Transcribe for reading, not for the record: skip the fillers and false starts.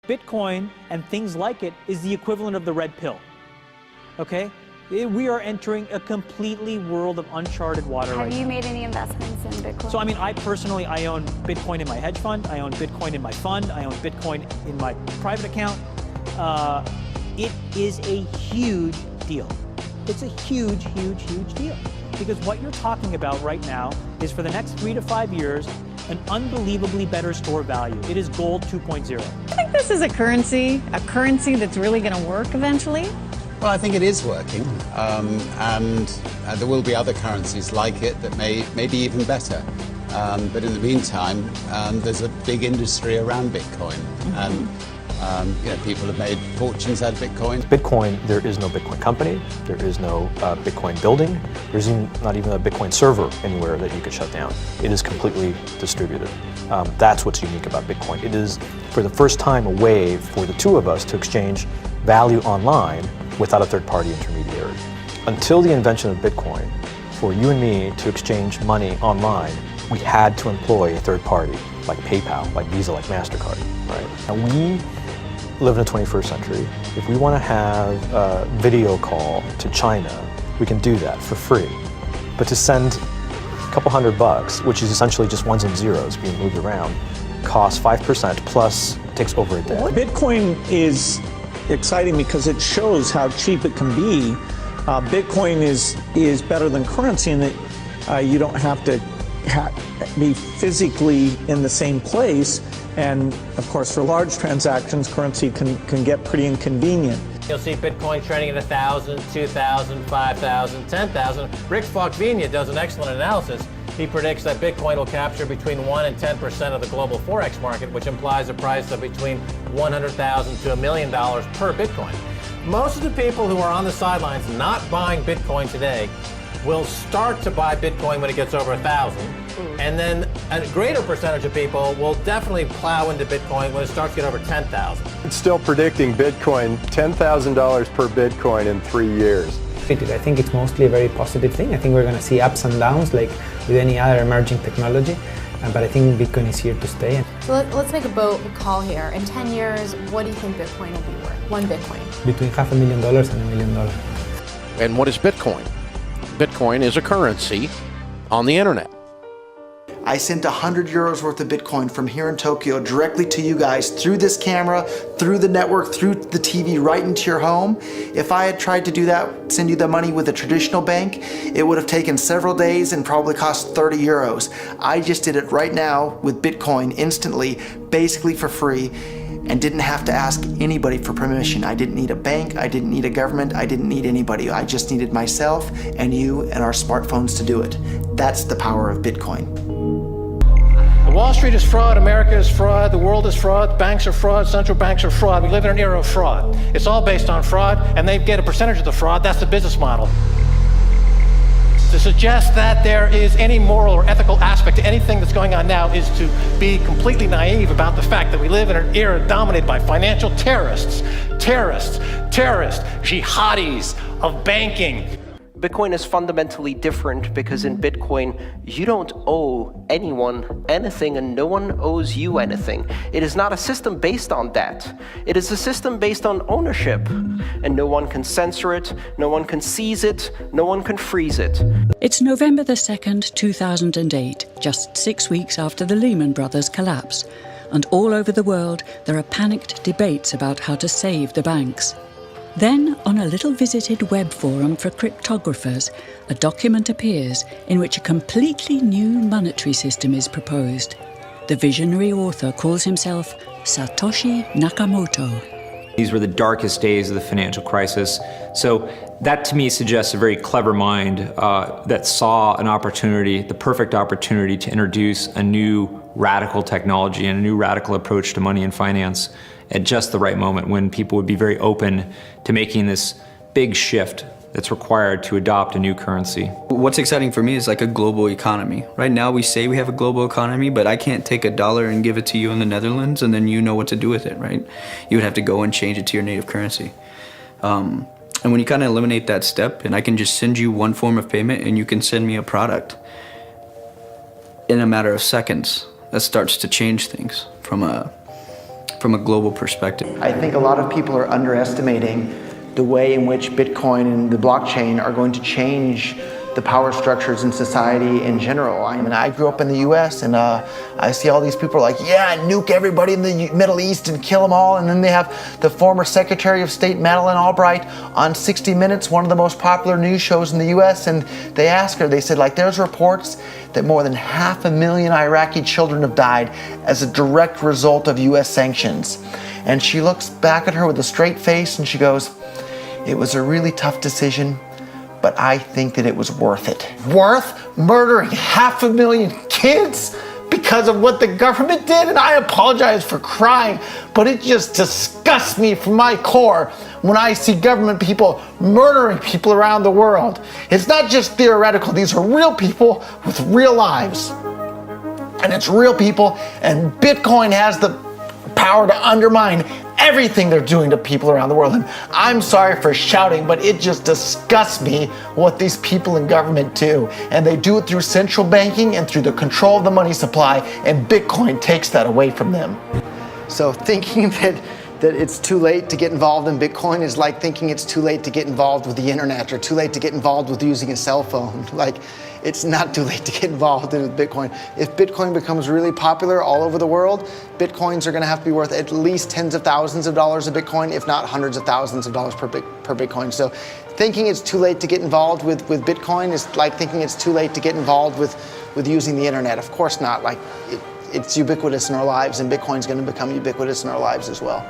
Bitcoin and things like it is the equivalent of the red pill, okay? We are entering a completely world of uncharted water right now. Have you made any investments in Bitcoin? So, I mean, I personally, I own Bitcoin in my hedge fund, I own Bitcoin in my fund, I own Bitcoin in my private account. It is a huge deal. It's a huge, huge, huge deal. Because what you're talking about right now is for the next 3 to 5 years, an unbelievably better store value. It is gold 2.0. I think this is a currency that's really going to work eventually. Well, I think it is working, and there will be other currencies like it that may be even better. But in the meantime, there's a big industry around Bitcoin, and people have made fortunes out of Bitcoin. Bitcoin, there is no Bitcoin company, there is no Bitcoin building, there's not even a Bitcoin server anywhere that you could shut down. It is completely distributed. That's what's unique about Bitcoin. It is, for the first time, a way for the two of us to exchange value online without a third-party intermediary. Until the invention of Bitcoin, for you and me to exchange money online, we had to employ a third party, like PayPal, like Visa, like MasterCard, right? And we live in the 21st century. If we want to have a video call to China, we can do that for free. But to send a couple $100, which is essentially just ones and zeros being moved around, costs 5% plus takes over a day. Bitcoin is exciting because it shows how cheap it can be. Bitcoin is better than currency in that you don't have to be physically in the same place. And of course, for large transactions, currency can get pretty inconvenient. You'll see Bitcoin trading at 1,000, 2,000, 5,000, 10,000. Rick Falkvinia does an excellent analysis. He predicts that Bitcoin will capture between 1 and 10% of the global Forex market, which implies a price of between $100,000 to $1 million per Bitcoin. Most of the people who are on the sidelines not buying Bitcoin today will start to buy Bitcoin when it gets over 1,000. And then a greater percentage of people will definitely plow into Bitcoin when it starts to get over 10,000. It's still predicting Bitcoin $10,000 per Bitcoin in 3 years. I think it's mostly a very positive thing. I think we're going to see ups and downs like with any other emerging technology, but I think Bitcoin is here to stay. So let's make a bold call here. In 10 years, what do you think Bitcoin will be worth? One Bitcoin? Between $500,000 and $1 million. And what is Bitcoin? Bitcoin is a currency on the internet. I sent 100 euros worth of Bitcoin from here in Tokyo directly to you guys through this camera, through the network, through the TV, right into your home. If I had tried to do that, send you the money with a traditional bank, it would have taken several days and probably cost 30 euros. I just did it right now with Bitcoin instantly, basically for free, and didn't have to ask anybody for permission. I didn't need a bank, I didn't need a government, I didn't need anybody. I just needed myself and you and our smartphones to do it. That's the power of Bitcoin. Wall Street is fraud, America is fraud, the world is fraud, banks are fraud, central banks are fraud. We live in an era of fraud. It's all based on fraud, and they get a percentage of the fraud. That's the business model. To suggest that there is any moral or ethical aspect to anything that's going on now is to be completely naive about the fact that we live in an era dominated by financial terrorists, jihadis of banking. Bitcoin is fundamentally different because in Bitcoin, you don't owe anyone anything and no one owes you anything. It is not a system based on that. It is a system based on ownership. And no one can censor it, no one can seize it, no one can freeze it. It's November the 2nd, 2008, just 6 weeks after the Lehman Brothers collapse. And all over the world, there are panicked debates about how to save the banks. Then, on a little visited web forum for cryptographers, a document appears in which a completely new monetary system is proposed. The visionary author calls himself Satoshi Nakamoto. These were the darkest days of the financial crisis. So that to me suggests a very clever mind that saw an opportunity, the perfect opportunity to introduce a new radical technology and a new radical approach to money and finance at just the right moment when people would be very open to making this big shift that's required to adopt a new currency. What's exciting for me is like a global economy. Right now we say we have a global economy, but I can't take $1 and give it to you in the Netherlands and then you know what to do with it, right? You would have to go and change it to your native currency. And when you kind of eliminate that step and I can just send you one form of payment and you can send me a product in a matter of seconds, that starts to change things from from a global perspective. I think a lot of people are underestimating the way in which Bitcoin and the blockchain are going to change the power structures in society in general. I mean, I grew up in the US and I see all these people like, yeah, nuke everybody in the Middle East and kill them all. And then they have the former Secretary of State, Madeleine Albright, on 60 Minutes, one of the most popular news shows in the US. And they asked her, they said, like, there's reports that more than 500,000 Iraqi children have died as a direct result of US sanctions. And she looks back at her with a straight face and she goes, it was a really tough decision, but I think that it was worth it. Worth murdering 500,000 kids because of what the government did? And I apologize for crying, but it just disgusts me from my core when I see government people murdering people around the world. It's not just theoretical, these are real people with real lives. And it's real people, and Bitcoin has the power to undermine everything they're doing to people around the world. And I'm sorry for shouting, but it just disgusts me what these people in government do. And they do it through central banking and through the control of the money supply, and Bitcoin takes that away from them. So thinking that it's too late to get involved in Bitcoin is like thinking it's too late to get involved with the internet or too late to get involved with using a cell phone. Like, it's not too late to get involved in Bitcoin. If Bitcoin becomes really popular all over the world, Bitcoins are going to have to be worth at least tens of thousands of dollars a Bitcoin, if not hundreds of thousands of dollars per Bitcoin. So thinking it's too late to get involved with Bitcoin is like thinking it's too late to get involved with using the internet. Of course not. Like, it's ubiquitous in our lives, and Bitcoin's going to become ubiquitous in our lives as well.